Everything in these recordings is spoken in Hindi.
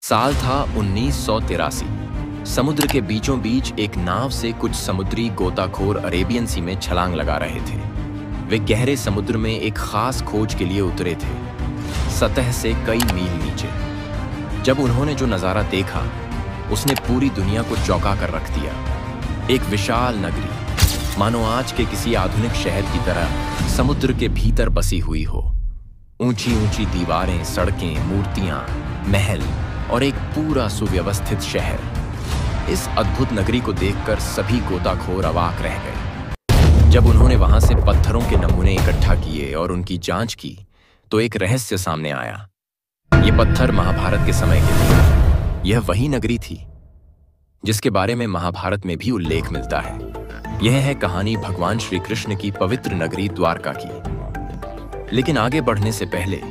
साल था 1983। समुद्र के बीचों बीच एक नाव से कुछ समुद्री गोताखोर अरेबियन सी में छलांग लगा रहे थे। वे गहरे समुद्र में एक खास खोज के लिए उतरे थे, सतह से कई मील नीचे। जब उन्होंने जो नजारा देखा, उसने पूरी दुनिया को चौंका कर रख दिया। एक विशाल नगरी, मानो आज के किसी आधुनिक शहर की तरह समुद्र के भीतर बसी हुई हो। ऊंची ऊंची दीवारें, सड़कें, मूर्तियां, महल और एक पूरा सुव्यवस्थित शहर। इस अद्भुत नगरी को देखकर सभी गोताखोर अवाक रह गए। जब उन्होंने वहां से पत्थरों के नमूने इकट्ठा किए और उनकी जांच की, तो एक रहस्य सामने आया। ये पत्थर महाभारत के समय के थे। यह वही नगरी थी जिसके बारे में महाभारत में भी उल्लेख मिलता है। यह है कहानी भगवान श्री कृष्ण की पवित्र नगरी द्वारका की। लेकिन आगे बढ़ने से पहले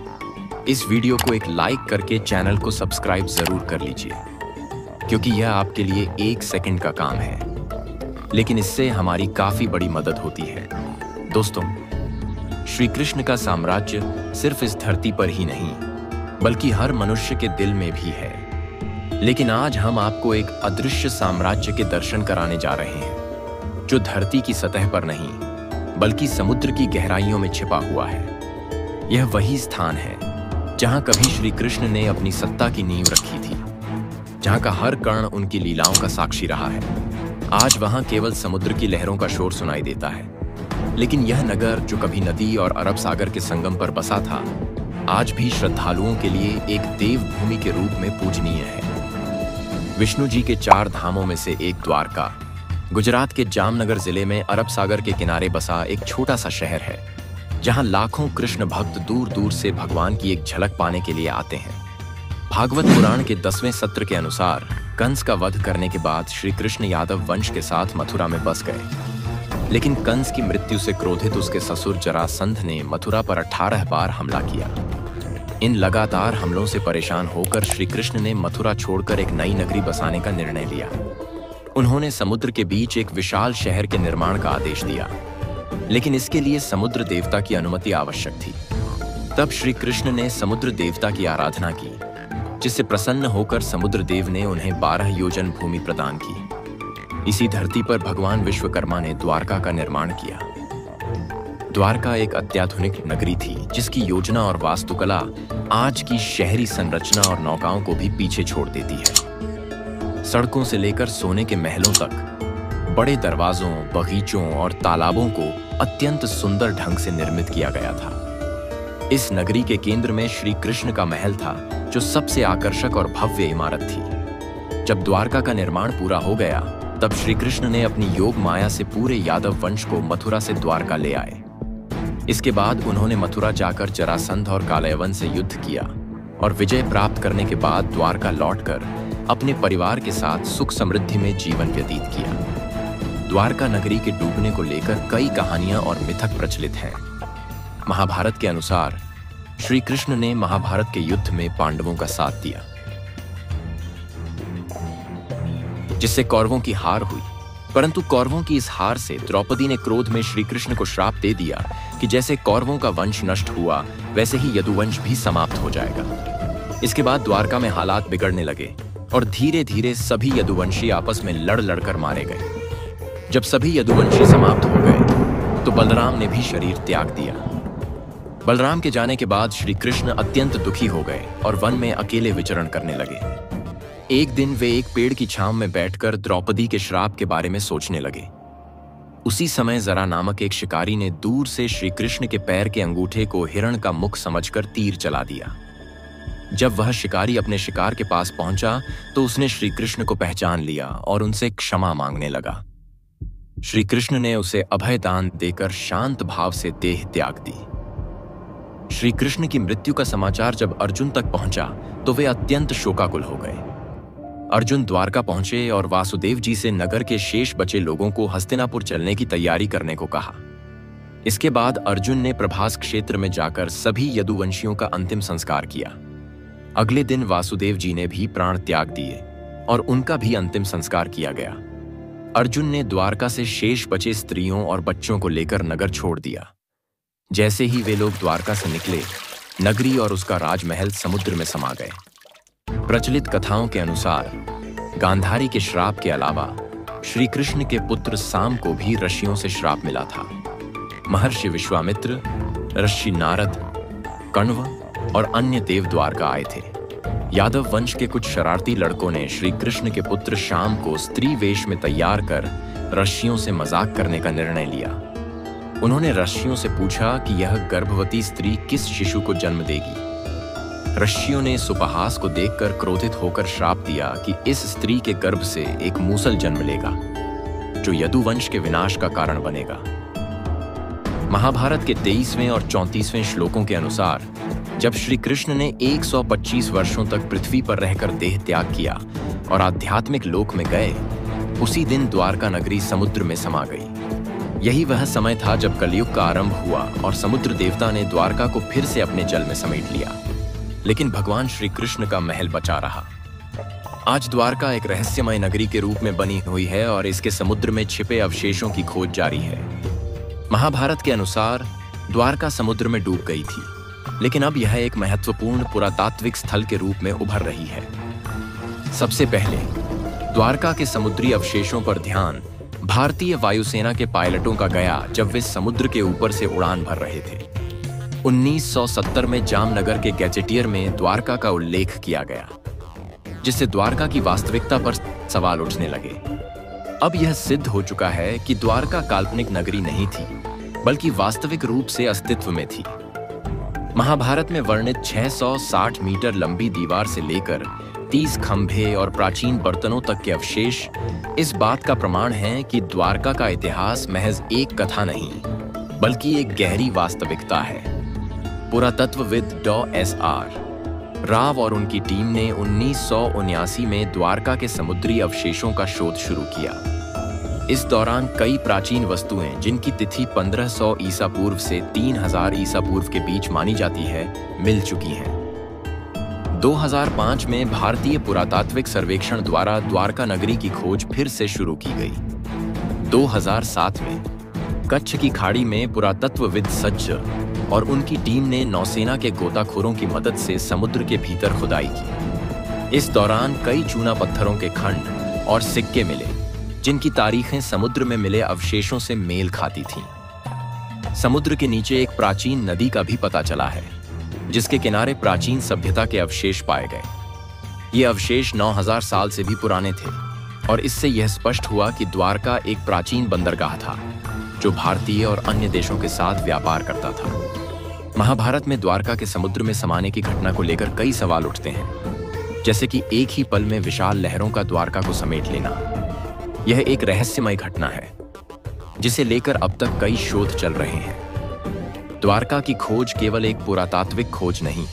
इस वीडियो को एक लाइक करके चैनल को सब्सक्राइब जरूर कर लीजिए, क्योंकि यह आपके लिए 1 सेकंड का काम है, लेकिन इससे हमारी काफी बड़ी मदद होती है। दोस्तों, श्री कृष्ण का साम्राज्य सिर्फ इस धरती पर ही नहीं, बल्कि हर मनुष्य के दिल में भी है। लेकिन आज हम आपको एक अदृश्य साम्राज्य के दर्शन कराने जा रहे हैं, जो धरती की सतह पर नहीं, बल्कि समुद्र की गहराइयों में छिपा हुआ है। यह वही स्थान है जहां कभी श्री कृष्ण ने अपनी सत्ता की नींव रखी थी, जहां का हर कण उनकी लीलाओं का साक्षी रहा है। आज वहां केवल समुद्र की लहरों का शोर सुनाई देता है, लेकिन यह नगर जो कभी नदी और अरब सागर के संगम पर बसा था, आज भी श्रद्धालुओं के लिए एक देव भूमि के रूप में पूजनीय है। विष्णु जी के 4 धामों में से एक द्वारका, गुजरात के जामनगर जिले में अरब सागर के किनारे बसा एक छोटा सा शहर है, जहां लाखों कृष्ण भक्त दूर दूर से भगवान की एक झलक पाने के लिए आते हैं। भागवत पुराण के 10वें सत्र के अनुसार कंस का वध करने के बाद श्री कृष्ण यादव वंश के साथ मथुरा में बस गए। लेकिन कंस की मृत्यु से क्रोधित उसके ससुर जरासंध ने मथुरा पर 18 बार हमला किया। इन लगातार हमलों से परेशान होकर श्री कृष्ण ने मथुरा छोड़कर एक नई नगरी बसाने का निर्णय लिया। उन्होंने समुद्र के बीच एक विशाल शहर के निर्माण का आदेश दिया, लेकिन इसके लिए समुद्र देवता की अनुमति आवश्यक थी। तब श्री कृष्ण ने समुद्र देवता की आराधना की, जिससे प्रसन्न होकर समुद्र देव ने उन्हें 12 योजन भूमि प्रदान की। इसी धरती पर भगवान विश्वकर्मा ने द्वारका का निर्माण किया। द्वारका एक अत्याधुनिक नगरी थी, जिसकी योजना और वास्तुकला आज की शहरी संरचना और नौकाओं को भी पीछे छोड़ देती है। सड़कों से लेकर सोने के महलों तक, बड़े दरवाजों, बगीचों और तालाबों को अत्यंत सुंदर ढंग से निर्मित किया गया था। इस नगरी के केंद्र में श्री कृष्ण का महल था, जो सबसे आकर्षक और भव्य इमारत थी। जब द्वारका का निर्माण पूरा हो गया, तब श्री कृष्ण ने अपनी योग माया से पूरे यादव वंश को मथुरा से द्वारका ले आए। इसके बाद उन्होंने मथुरा जाकर जरासंध और कालयवन से युद्ध किया और विजय प्राप्त करने के बाद द्वारका लौटकर अपने परिवार के साथ सुख समृद्धि में जीवन व्यतीत किया। द्वारका नगरी के डूबने को लेकर कई कहानियां और मिथक प्रचलित हैं। महाभारत के अनुसार श्री कृष्ण ने महाभारत के युद्ध में पांडवों का साथ दिया, जिससे कौरवों की हार हुई। परंतु कौरवों की इस हार से द्रौपदी ने क्रोध में श्री कृष्ण को श्राप दे दिया कि जैसे कौरवों का वंश नष्ट हुआ, वैसे ही यदुवंश भी समाप्त हो जाएगा। इसके बाद द्वारका में हालात बिगड़ने लगे और धीरे धीरे सभी यदुवंशी आपस में लड़ लड़कर मारे गए। जब सभी यदुवंशी समाप्त हो गए, तो बलराम ने भी शरीर त्याग दिया। बलराम के जाने के बाद श्री कृष्ण अत्यंत दुखी हो गए और वन में अकेले विचरण करने लगे। एक दिन वे एक पेड़ की छांव में बैठकर द्रौपदी के श्राप के बारे में सोचने लगे। उसी समय जरा नामक एक शिकारी ने दूर से श्री कृष्ण के पैर के अंगूठे को हिरण का मुख समझकर तीर चला दिया। जब वह शिकारी अपने शिकार के पास पहुंचा, तो उसने श्री कृष्ण को पहचान लिया और उनसे क्षमा मांगने लगा। श्री कृष्ण ने उसे अभय दान देकर शांत भाव से देह त्याग दी। श्री कृष्ण की मृत्यु का समाचार जब अर्जुन तक पहुंचा, तो वे अत्यंत शोकाकुल हो गए। अर्जुन द्वारका पहुंचे और वासुदेव जी से नगर के शेष बचे लोगों को हस्तिनापुर चलने की तैयारी करने को कहा। इसके बाद अर्जुन ने प्रभास क्षेत्र में जाकर सभी यदुवंशियों का अंतिम संस्कार किया। अगले दिन वासुदेव जी ने भी प्राण त्याग दिए और उनका भी अंतिम संस्कार किया गया। अर्जुन ने द्वारका से शेष बचे स्त्रियों और बच्चों को लेकर नगर छोड़ दिया। जैसे ही वे लोग द्वारका से निकले, नगरी और उसका राजमहल समुद्र में समा गए। प्रचलित कथाओं के अनुसार गांधारी के श्राप के अलावा श्री कृष्ण के पुत्र साम को भी ऋषियों से श्राप मिला था। महर्षि विश्वामित्र, ऋषि नारद, कण्व और अन्य देव द्वारका आए थे। यादव वंश के कुछ शरारती लड़कों ने श्री कृष्ण के पुत्र श्याम को स्त्री वेश में तैयार कर ऋषियों से मजाक करने का निर्णय लिया। उन्होंने ऋषियों से पूछा कि यह गर्भवती स्त्री किस शिशु को जन्म देगी। ऋषियों ने इस उपहास को देखकर क्रोधित होकर श्राप दिया कि इस स्त्री के गर्भ से एक मूसल जन्म लेगा, जो यदुवंश के विनाश का कारण बनेगा। महाभारत के 23वें और 34वें श्लोकों के अनुसार जब श्री कृष्ण ने 125 वर्षों तक पृथ्वी पर रहकर देह त्याग किया और आध्यात्मिक लोक में गए, उसी दिन द्वारका नगरी समुद्र में समा गई। यही वह समय था जब कलयुग का आरंभ हुआ और समुद्र देवता ने द्वारका को फिर से अपने जल में समेट लिया। लेकिन भगवान श्री कृष्ण का महल बचा रहा। आज द्वारका एक रहस्यमय नगरी के रूप में बनी हुई है और इसके समुद्र में छिपे अवशेषों की खोज जारी है। महाभारत के अनुसार द्वारका समुद्र में डूब गई थी, लेकिन अब यह एक महत्वपूर्ण पुरातात्विक स्थल के रूप में उभर रही है। सबसे पहले द्वारका के समुद्री अवशेषों पर ध्यान भारतीय वायुसेना के पायलटों का गया जब वे समुद्र के ऊपर से उड़ान भर रहे थे। 1970 में जामनगर के गैजेटियर में द्वारका का उल्लेख किया गया, जिससे द्वारका की वास्तविकता पर सवाल उठने लगे। अब यह सिद्ध हो चुका है कि द्वारका काल्पनिक नगरी नहीं थी, बल्कि वास्तविक रूप से अस्तित्व में थी। महाभारत में वर्णित 660 मीटर लंबी दीवार से लेकर 30 खंभे और प्राचीन बर्तनों तक के अवशेष इस बात का प्रमाण हैं कि द्वारका का इतिहास महज एक कथा नहीं, बल्कि एक गहरी वास्तविकता है। पुरातत्वविद डॉ.एस.आर. राव और उनकी टीम ने 1979 में द्वारका के समुद्री अवशेषों का शोध शुरू किया। इस दौरान कई प्राचीन वस्तुएं, जिनकी तिथि 1500 ईसा पूर्व से 3000 ईसा पूर्व के बीच मानी जाती है, मिल चुकी हैं। 2005 में भारतीय पुरातात्विक सर्वेक्षण द्वारा द्वारका नगरी की खोज फिर से शुरू की गई। 2007 में कच्छ की खाड़ी में पुरातत्वविद सज्ज और उनकी टीम ने नौसेना के गोताखोरों की मदद से समुद्र के भीतर खुदाई की। इस दौरान कई चूना पत्थरों के खंड और सिक्के मिले, जिनकी तारीखें समुद्र में मिले अवशेषों से मेल खाती थीं। समुद्र के नीचे एक प्राचीन नदी का भी पता चला है, जिसके किनारे प्राचीन सभ्यता के अवशेष पाए गए। ये अवशेष 9000 साल से भी पुराने थे और इससे यह स्पष्ट हुआ कि द्वारका एक प्राचीन बंदरगाह था, जो भारतीय और अन्य देशों के साथ व्यापार करता था। महाभारत में द्वारका के समुद्र में समाने की घटना को लेकर कई सवाल उठते हैं, जैसे कि एक ही पल में विशाल लहरों का द्वारका को समेट लेना। यह एक रहस्यमय घटना है, जिसे लेकर अब तक कई शोध चल रहे हैं। द्वारका की खोज केवल एक पुरातात्विक खोज नहीं,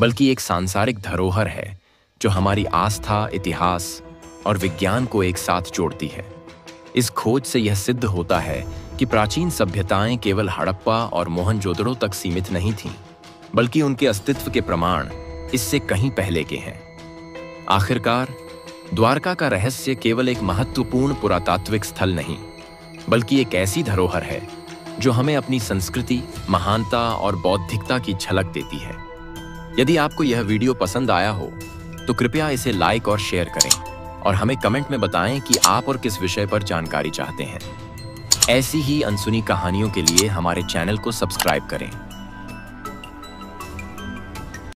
बल्कि एक सांसारिक धरोहर है, जो हमारी आस्था, इतिहास और विज्ञान को एक साथ जोड़ती है। इस खोज से यह सिद्ध होता है कि प्राचीन सभ्यताएं केवल हड़प्पा और मोहनजोदड़ो तक सीमित नहीं थीं, बल्कि उनके अस्तित्व के प्रमाण इससे कहीं पहले के हैं। आखिरकार, द्वारका का रहस्य केवल एक महत्वपूर्ण पुरातात्विक स्थल नहीं, बल्कि एक ऐसी धरोहर है जो हमें अपनी संस्कृति, महानता और बौद्धिकता की झलक देती है। यदि आपको यह वीडियो पसंद आया हो, तो कृपया इसे लाइक और शेयर करें और हमें कमेंट में बताएं कि आप और किस विषय पर जानकारी चाहते हैं। ऐसी ही अनसुनी कहानियों के लिए हमारे चैनल को सब्सक्राइब करें।